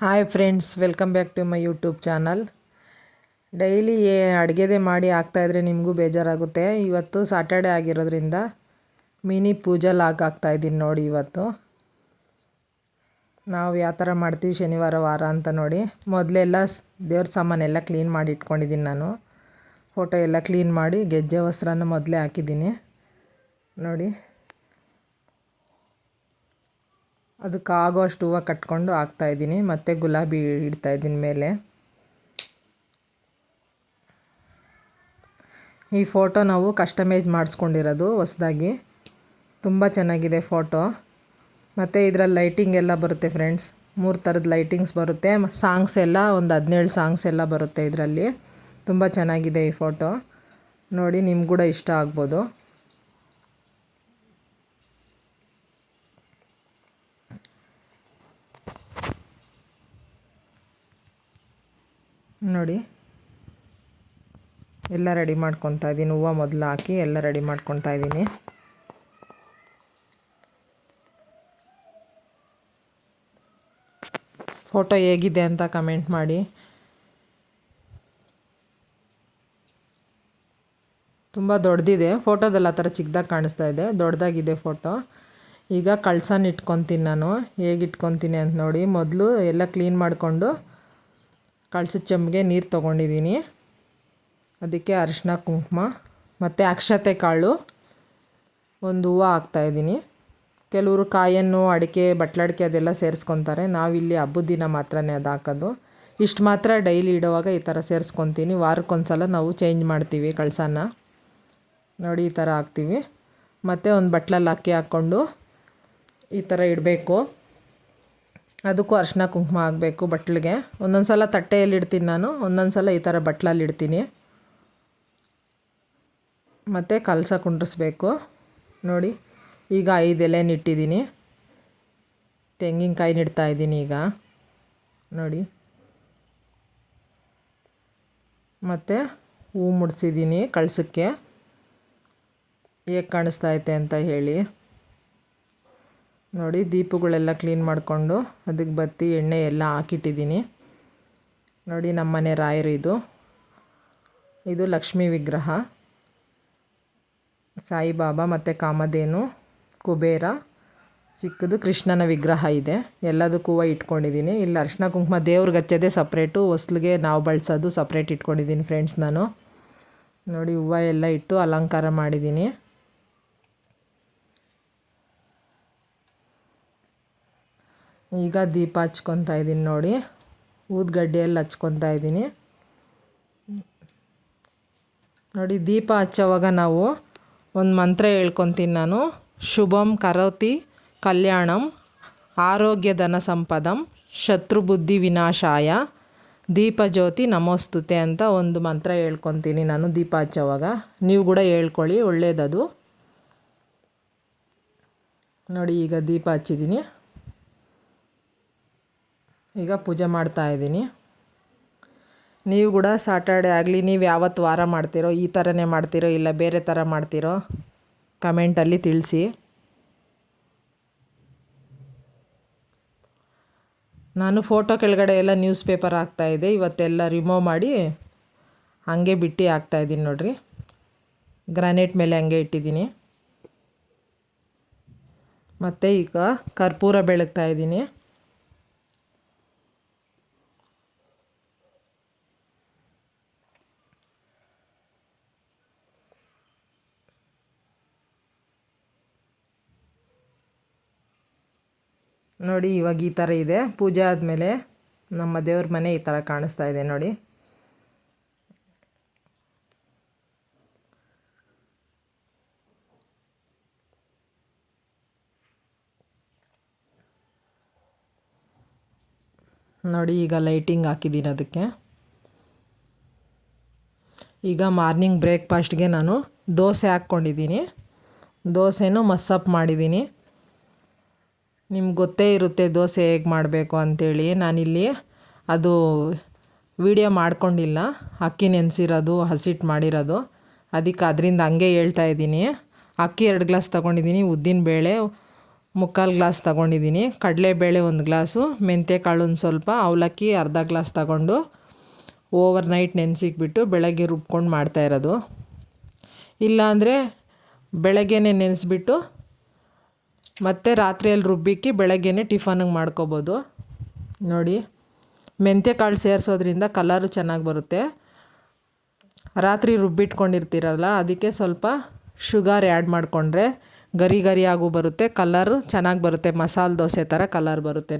Hi friends, welcome back to my YouTube channel. Daily ಅಡುಗೆದೇ ಮಾಡಿ ಹಾಕ್ತಾಯಿದ್ರೆ ನಿಮಗೂ ಬೇಜಾರಾಗುತ್ತೆ. ಇವತ್ತು ಸಾಟರ್ಡೆ ಆಗಿರೋದ್ರಿಂದ ಮಿನಿ ಪೂಜಾ ಲಾಗ್ ಹಾಕ್ತಾಯಿದ್ದೀನಿ ನೋಡಿ. ಇವತ್ತು ನಾವು ಯಾವ ಥರ ಮಾಡ್ತೀವಿ ಶನಿವಾರ ವಾರ ಅಂತ ನೋಡಿ. ಮೊದಲೆಲ್ಲ ದೇವ್ರ ಸಾಮಾನೆಲ್ಲ ಕ್ಲೀನ್ ಮಾಡಿ ಇಟ್ಕೊಂಡಿದ್ದೀನಿ. ನಾನು ಫೋಟೋ ಎಲ್ಲ ಕ್ಲೀನ್ ಮಾಡಿ ಗೆಜ್ಜೆ ವಸ್ತ್ರನ ಮೊದಲೇ ಹಾಕಿದ್ದೀನಿ ನೋಡಿ. ಅದಕ್ಕಾಗೋ ಅಷ್ಟು ಹೂವು ಕಟ್ಕೊಂಡು ಹಾಕ್ತಾಯಿದ್ದೀನಿ. ಮತ್ತು ಗುಲಾಬಿ ಇಡ್ತಾಯಿದ್ದೀನಿ ಮೇಲೆ. ಈ ಫೋಟೋ ನಾವು ಕಸ್ಟಮೈಸ್ ಮಾಡಿಸ್ಕೊಂಡಿರೋದು ಹೊಸದಾಗಿ. ತುಂಬ ಚೆನ್ನಾಗಿದೆ ಫೋಟೋ. ಮತ್ತು ಇದರಲ್ಲಿ ಲೈಟಿಂಗ್ ಎಲ್ಲ ಬರುತ್ತೆ ಫ್ರೆಂಡ್ಸ್. 3 ಥರದ ಲೈಟಿಂಗ್ಸ್ ಬರುತ್ತೆ. ಸಾಂಗ್ಸ್ ಎಲ್ಲ ಒಂದು 17 ಸಾಂಗ್ಸ್ ಎಲ್ಲ ಬರುತ್ತೆ ಇದರಲ್ಲಿ. ತುಂಬ ಚೆನ್ನಾಗಿದೆ ಈ ಫೋಟೋ ನೋಡಿ. ನಿಮ್ಗೆ ಕೂಡ ಇಷ್ಟ ಆಗ್ಬೋದು ನೋಡಿ. ಎಲ್ಲ ರೆಡಿ ಮಾಡ್ಕೊತಾ ಇದ್ದೀನಿ. ಹೂವು ಮೊದಲು ಹಾಕಿ ಎಲ್ಲ ರೆಡಿ ಮಾಡ್ಕೊತಾ ಇದ್ದೀನಿ. ಫೋಟೋ ಹೇಗಿದೆ ಅಂತ ಕಮೆಂಟ್ ಮಾಡಿ. ತುಂಬ ದೊಡ್ಡದಿದೆ ಫೋಟೋದಲ್ಲಿ, ಆ ಥರ ಚಿಕ್ಕದಾಗಿ ಕಾಣಿಸ್ತಾ ಇದೆ. ದೊಡ್ಡದಾಗಿದೆ ಫೋಟೋ. ಈಗ ಕಳಸನ ಇಟ್ಕೊತೀನಿ ನಾನು. ಹೇಗೆ ಇಟ್ಕೊತೀನಿ ಅಂತ ನೋಡಿ. ಮೊದಲು ಎಲ್ಲ ಕ್ಲೀನ್ ಮಾಡಿಕೊಂಡು ಕಳಸದ ಚೆಂಬಿಗೆ ನೀರು ತೊಗೊಂಡಿದ್ದೀನಿ. ಅದಕ್ಕೆ ಅರಿಶಿನ ಕುಂಕುಮ ಮತ್ತು ಅಕ್ಷತೆ ಕಾಳು, ಒಂದು ಹೂವು ಹಾಕ್ತಾಯಿದ್ದೀನಿ. ಕೆಲವರು ಕಾಯನ್ನು ಅಡಿಕೆ ಬಟ್ಲಡಿಕೆ ಅದೆಲ್ಲ ಸೇರಿಸ್ಕೊತಾರೆ. ನಾವಿಲ್ಲಿ ಹಬ್ಬದ ದಿನ ಮಾತ್ರನೇ ಅದು ಹಾಕೋದು. ಇಷ್ಟು ಮಾತ್ರ ಡೈಲಿ ಇಡುವಾಗ ಈ ಥರ ಸೇರಿಸ್ಕೊತೀನಿ. ವಾರಕ್ಕೊಂದ್ಸಲ ನಾವು ಚೇಂಜ್ ಮಾಡ್ತೀವಿ ಕಳಸನ ನೋಡಿ. ಈ ಥರ ಹಾಕ್ತೀವಿ. ಮತ್ತು ಒಂದು ಬಟ್ಲಲ್ಲಿ ಅಕ್ಕಿ ಹಾಕ್ಕೊಂಡು ಈ ಥರ ಇಡಬೇಕು. ಅದಕ್ಕೂ ಅರಿಶಿನ ಕುಂಕುಮ ಆಗಬೇಕು ಬಟ್ಲಿಗೆ. ಒಂದೊಂದು ಸಲ ತಟ್ಟೆಯಲ್ಲಿ ಇಡ್ತೀನಿ ನಾನು, ಒಂದೊಂದು ಸಲ ಈ ಥರ ಬಟ್ಲಲ್ಲಿ ಇಡ್ತೀನಿ. ಮತ್ತು ಕಲಸ ಕುಂಡ್ರಿಸ್ಬೇಕು ನೋಡಿ. ಈಗ 5 ಎಲೆನ ಇಟ್ಟಿದ್ದೀನಿ. ತೆಂಗಿನಕಾಯಿ ಇಡ್ತಾಯಿದ್ದೀನಿ ಈಗ ನೋಡಿ. ಮತ್ತು ಹೂ ಮುಡಿಸಿದ್ದೀನಿ ಕಳಸಕ್ಕೆ. ಹೇಗೆ ಕಾಣಿಸ್ತಾ ಐತೆ ಅಂತ ಹೇಳಿ ನೋಡಿ. ದೀಪಗಳೆಲ್ಲ ಕ್ಲೀನ್ ಮಾಡಿಕೊಂಡು ಅದಕ್ಕೆ ಬತ್ತಿ ಎಣ್ಣೆ ಎಲ್ಲ ಹಾಕಿಟ್ಟಿದ್ದೀನಿ ನೋಡಿ. ನಮ್ಮನೆ ರಾಯರು ಇದು ಲಕ್ಷ್ಮೀ ವಿಗ್ರಹ, ಸಾಯಿಬಾಬಾ ಮತ್ತು ಕಾಮಧೇನು, ಕುಬೇರ, ಚಿಕ್ಕದು ಕೃಷ್ಣನ ವಿಗ್ರಹ ಇದೆ. ಎಲ್ಲದಕ್ಕೂ ಹೂವು ಇಟ್ಕೊಂಡಿದ್ದೀನಿ. ಇಲ್ಲಿ ಅರಿಶಿನ ಕುಂಕುಮ ದೇವ್ರಿಗೆ ಹಚ್ಚೋದೇ ಸಪ್ರೇಟು, ಹೊಸ್ಲಿಗೆ ನಾವು ಬಳಸೋದು ಸಪ್ರೇಟ್ ಇಟ್ಕೊಂಡಿದ್ದೀನಿ ಫ್ರೆಂಡ್ಸ್ ನಾನು ನೋಡಿ. ಹೂವು ಎಲ್ಲ ಇಟ್ಟು ಅಲಂಕಾರ ಮಾಡಿದ್ದೀನಿ. ಈಗ ದೀಪ ಹಚ್ಕೊತಾ ಇದ್ದೀನಿ ನೋಡಿ. ಊದ್ಗಡ್ಡೆಯಲ್ಲಿ ಹಚ್ಕೊತಾ ಇದ್ದೀನಿ ನೋಡಿ. ದೀಪ ಹಚ್ಚೋವಾಗ ನಾವು ಒಂದು ಮಂತ್ರ ಹೇಳ್ಕೊತೀನಿ ನಾನು. ಶುಭಂ ಕರೋತಿ ಕಲ್ಯಾಣಂ ಆರೋಗ್ಯ ಧನ ಸಂಪದಂ ಶತ್ರುಬುದ್ಧಿ ವಿನಾಶಾಯ ದೀಪ ಜ್ಯೋತಿ ನಮೋಸ್ತುತೆ ಅಂತ ಒಂದು ಮಂತ್ರ ಹೇಳ್ಕೊತೀನಿ ನಾನು ದೀಪ ಹಚ್ಚೋವಾಗ. ನೀವು ಕೂಡ ಹೇಳ್ಕೊಳ್ಳಿ, ಒಳ್ಳೆಯದದು ನೋಡಿ. ಈಗ ದೀಪ ಹಚ್ಚಿದ್ದೀನಿ. ಈಗ ಪೂಜೆ ಮಾಡ್ತಾಯಿದ್ದೀನಿ. ನೀವು ಕೂಡ ಸಾಟರ್ಡೆ ಆಗಲಿ, ನೀವು ಯಾವತ್ತು ವಾರ ಮಾಡ್ತೀರೋ ಈ ಥರನೇ ಮಾಡ್ತೀರೋ ಇಲ್ಲ ಬೇರೆ ಥರ ಮಾಡ್ತೀರೋ ಕಮೆಂಟಲ್ಲಿ ತಿಳಿಸಿ. ನಾನು ಫೋಟೋ ಕೆಳಗಡೆ ಎಲ್ಲ ನ್ಯೂಸ್ ಪೇಪರ್ ಹಾಕ್ತಾಯಿದ್ದೆ. ಇವತ್ತೆಲ್ಲ ರಿಮೂವ್ ಮಾಡಿ ಹಾಗೆ ಬಿಟ್ಟು ಹಾಕ್ತಾಯಿದ್ದೀನಿ ನೋಡಿರಿ. ಗ್ರಾನೈಟ್ ಮೇಲೆ ಹಂಗೆ ಇಟ್ಟಿದ್ದೀನಿ. ಮತ್ತು ಈಗ ಕರ್ಪೂರ ಬೆಳಗ್ತಾಯಿದ್ದೀನಿ ನೋಡಿ. ಇವಾಗ ಈ ಥರ ಇದೆ. ಪೂಜೆ ಆದಮೇಲೆ ನಮ್ಮ ದೇವ್ರ ಮನೆ ಈ ಥರ ಕಾಣಿಸ್ತಾ ಇದೆ ನೋಡಿ. ನೋಡಿ ಈಗ ಲೈಟಿಂಗ್ ಹಾಕಿದ್ದೀನಿ ಅದಕ್ಕೆ. ಈಗ ಮಾರ್ನಿಂಗ್ ಬ್ರೇಕ್ಫಾಸ್ಟ್ಗೆ ನಾನು ದೋಸೆ ಹಾಕ್ಕೊಂಡಿದ್ದೀನಿ. ದೋಸೆನೂ ಮಸ್ಸಪ್ ಮಾಡಿದ್ದೀನಿ. ನಿಮ್ಗೆ ಗೊತ್ತೇ ಇರುತ್ತೆ ದೋಸೆ ಹೇಗೆ ಮಾಡಬೇಕು ಅಂಥೇಳಿ. ನಾನಿಲ್ಲಿ ಅದು ವಿಡಿಯೋ ಮಾಡ್ಕೊಂಡಿಲ್ಲ. ಅಕ್ಕಿ ನೆನೆಸಿರೋದು, ಹಸಿಟ್ಟು ಮಾಡಿರೋದು, ಅದಕ್ಕೆ ಅದರಿಂದ ಹಂಗೆ ಹೇಳ್ತಾಯಿದ್ದೀನಿ. ಅಕ್ಕಿ 2 ಗ್ಲಾಸ್ ತೊಗೊಂಡಿದ್ದೀನಿ. ಉದ್ದಿನ ಬೇಳೆ ಮುಕ್ಕಾಲು ಗ್ಲಾಸ್ ತಗೊಂಡಿದ್ದೀನಿ. ಕಡಲೆಬೇಳೆ 1 ಗ್ಲಾಸು, ಮೆಂತ್ಯಕಾಳು ಒಂದು ಸ್ವಲ್ಪ, ಅವಲಕ್ಕಿ ಅರ್ಧ ಗ್ಲಾಸ್ ತಗೊಂಡು ಓವರ್ ನೈಟ್ ನೆನೆಸಿಕ್ಬಿಟ್ಟು ಬೆಳಗ್ಗೆ ರುಬ್ಕೊಂಡು ಮಾಡ್ತಾಯಿರೋದು. ಇಲ್ಲಾಂದರೆ ಬೆಳಗ್ಗೆನೇ ನೆನೆಸ್ಬಿಟ್ಟು ಮತ್ತು ರಾತ್ರಿಯಲ್ಲಿ ರುಬ್ಬಿಕ್ಕಿ ಬೆಳಗ್ಗೆನೇ ಟಿಫನಿಗೆ ಮಾಡ್ಕೊಬೋದು. ನೋಡಿ, ಮೆಂತ್ಯಕಾಳು ಸೇರಿಸೋದ್ರಿಂದ ಕಲರು ಚೆನ್ನಾಗಿ ಬರುತ್ತೆ. ರಾತ್ರಿ ರುಬ್ಬಿಟ್ಕೊಂಡಿರ್ತೀರಲ್ಲ, ಅದಕ್ಕೆ ಸ್ವಲ್ಪ ಶುಗರ್ ಆ್ಯಡ್ ಮಾಡಿಕೊಂಡ್ರೆ ಗರಿ ಗರಿಯಾಗೂ ಬರುತ್ತೆ, ಕಲರು ಚೆನ್ನಾಗಿ ಬರುತ್ತೆ, ಮಸಾಲೆ ದೋಸೆ ಥರ ಕಲರ್ ಬರುತ್ತೆ.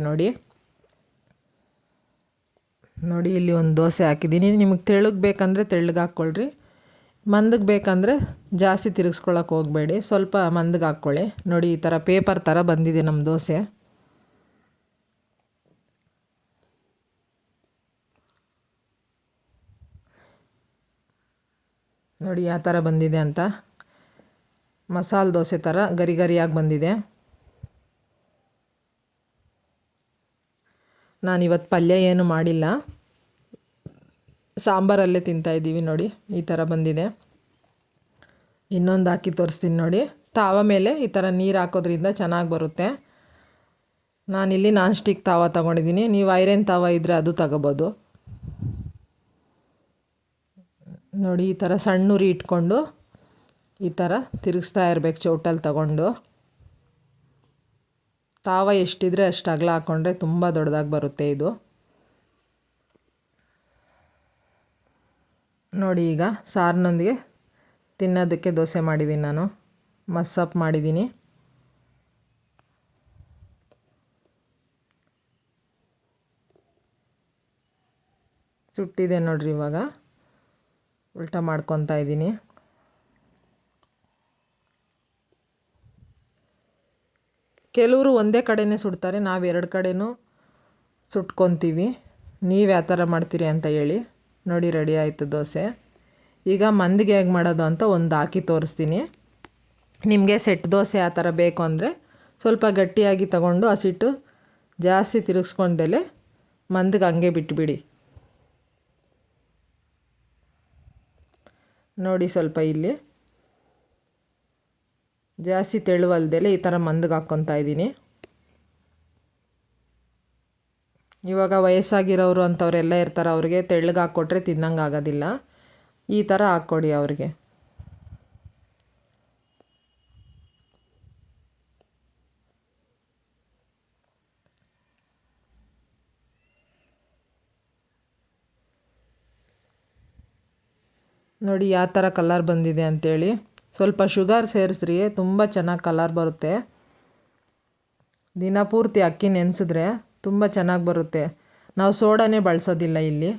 ನೋಡಿ ಇಲ್ಲಿ ಒಂದು ದೋಸೆ ಹಾಕಿದ್ದೀನಿ. ನಿಮಗೆ ತೆಳ್ಳಗೆ ಬೇಕಂದರೆ ತೆಳ್ಳಗೆ ಹಾಕ್ಕೊಳ್ರಿ, ಮಂದಕ್ಕೆ ಬೇಕಂದರೆ ಜಾಸ್ತಿ ತಿರುಗಿಸ್ಕೊಳ್ಳೋಕೆ ಹೋಗಬೇಡಿ, ಸ್ವಲ್ಪ ಮಂದಗೆ ಹಾಕ್ಕೊಳ್ಳಿ. ನೋಡಿ ಈ ಥರ ಪೇಪರ್ ಥರ ಬಂದಿದೆ ನಮ್ಮ ದೋಸೆ. ನೋಡಿ ಯಾವ ಥರ ಬಂದಿದೆ ಅಂತ, ಮಸಾಲೆ ದೋಸೆ ಥರ ಗರಿ ಗರಿಯಾಗಿ ಬಂದಿದೆ. ನಾನಿವತ್ತು ಪಲ್ಯ ಏನು ಮಾಡಿಲ್ಲ, ಸಾಂಬಾರಲ್ಲೇ ತಿಂತಾಯಿದ್ದೀವಿ. ನೋಡಿ ಈ ಥರ ಬಂದಿದೆ. ಇನ್ನೊಂದು ಹಾಕಿ ತೋರಿಸ್ತೀನಿ ನೋಡಿ. ತಾವ ಮೇಲೆ ಈ ಥರ ನೀರು ಹಾಕೋದ್ರಿಂದ ಚೆನ್ನಾಗಿ ಬರುತ್ತೆ. ನಾನಿಲ್ಲಿ ನಾನ್ ಸ್ಟಿಕ್ ತಾವ ತೊಗೊಂಡಿದ್ದೀನಿ, ನೀವು ಐರನ್ ತಾವ ಇದ್ದರೆ ಅದು ತಗೋಬೋದು. ನೋಡಿ ಈ ಥರ ಸಣ್ಣ ಉರಿ ಇಟ್ಕೊಂಡು ಈ ಥರ ತಿರುಗಿಸ್ತಾ ಇರಬೇಕು ಚೌಟಲ್ಲಿ ತಗೊಂಡು. ತಾವ ಎಷ್ಟಿದ್ರೆ ಅಷ್ಟು ಅಗಲ ಹಾಕ್ಕೊಂಡ್ರೆ ತುಂಬ ದೊಡ್ಡದಾಗಿ ಬರುತ್ತೆ ಇದು. ನೋಡಿ ಈಗ ಸಾರಿನೊಂದಿಗೆ ತಿನ್ನೋದಕ್ಕೆ ದೋಸೆ ಮಾಡಿದ್ದೀನಿ ನಾನು, ಮಸ್ಸಪ್ ಮಾಡಿದ್ದೀನಿ. ಸುಟ್ಟಿದೆ ನೋಡ್ರಿ, ಇವಾಗ ಉಲ್ಟಾ ಮಾಡ್ಕೊತಾ ಇದ್ದೀನಿ. ಕೆಲವರು ಒಂದೇ ಕಡೆನೇ ಸುಡ್ತಾರೆ, ನಾವು 2 ಕಡೆನೂ ಸುಟ್ಕೊತೀವಿ. ನೀವು ಯಾವ ಥರ ಮಾಡ್ತೀರಿ ಅಂತ ಹೇಳಿ. ನೋಡಿ ರೆಡಿ ಆಯಿತು ದೋಸೆ. ಈಗ ಮಂದಿಗೆ ಹೇಗೆ ಮಾಡೋದು ಅಂತ ಒಂದು ಹಾಕಿ ತೋರಿಸ್ತೀನಿ. ನಿಮಗೆ ಸೆಟ್ ದೋಸೆ ಆ ಥರ ಬೇಕು ಅಂದರೆ ಸ್ವಲ್ಪ ಗಟ್ಟಿಯಾಗಿ ತಗೊಂಡು ಹಸಿಟ್ಟು ಜಾಸ್ತಿ ತಿರುಗಿಸ್ಕೊಂಡೆಲೆ ಮಂದಿಗೆ ಹಂಗೆ ಬಿಟ್ಬಿಡಿ. ನೋಡಿ ಸ್ವಲ್ಪ ಇಲ್ಲಿ ಜಾಸ್ತಿ ತೆಳುವಲ್ದೆಲೆ ಈ ಥರ ಮಂದಿಗೆ ಹಾಕ್ಕೊತಾ ಇದ್ದೀನಿ. ಇವಾಗ ವಯಸ್ಸಾಗಿರೋರು ಅಂಥವರೆಲ್ಲ ಇರ್ತಾರೆ, ಅವ್ರಿಗೆ ತೆಳ್ಳಗೆ ಹಾಕ್ಕೊಟ್ರೆ ತಿನ್ನಂಗೆ ಆಗೋದಿಲ್ಲ. ಈ ಥರ ಹಾಕ್ಕೊಡಿ ಅವ್ರಿಗೆ. ನೋಡಿ ಯಾವ ಥರ ಕಲರ್ ಬಂದಿದೆ ಅಂಥೇಳಿ. ಸ್ವಲ್ಪ ಶುಗರ್ ಸೇರಿಸ್ರಿ, ತುಂಬ ಚೆನ್ನಾಗಿ ಕಲರ್ ಬರುತ್ತೆ. ದಿನ ಪೂರ್ತಿ ಅಕ್ಕಿ ನೆನೆಸಿದ್ರೆ ತುಂಬ ಚೆನ್ನಾಗಿ ಬರುತ್ತೆ. ನಾವು ಸೋಡಾನೇ ಬಳಸೋದಿಲ್ಲ ಇಲ್ಲಿ.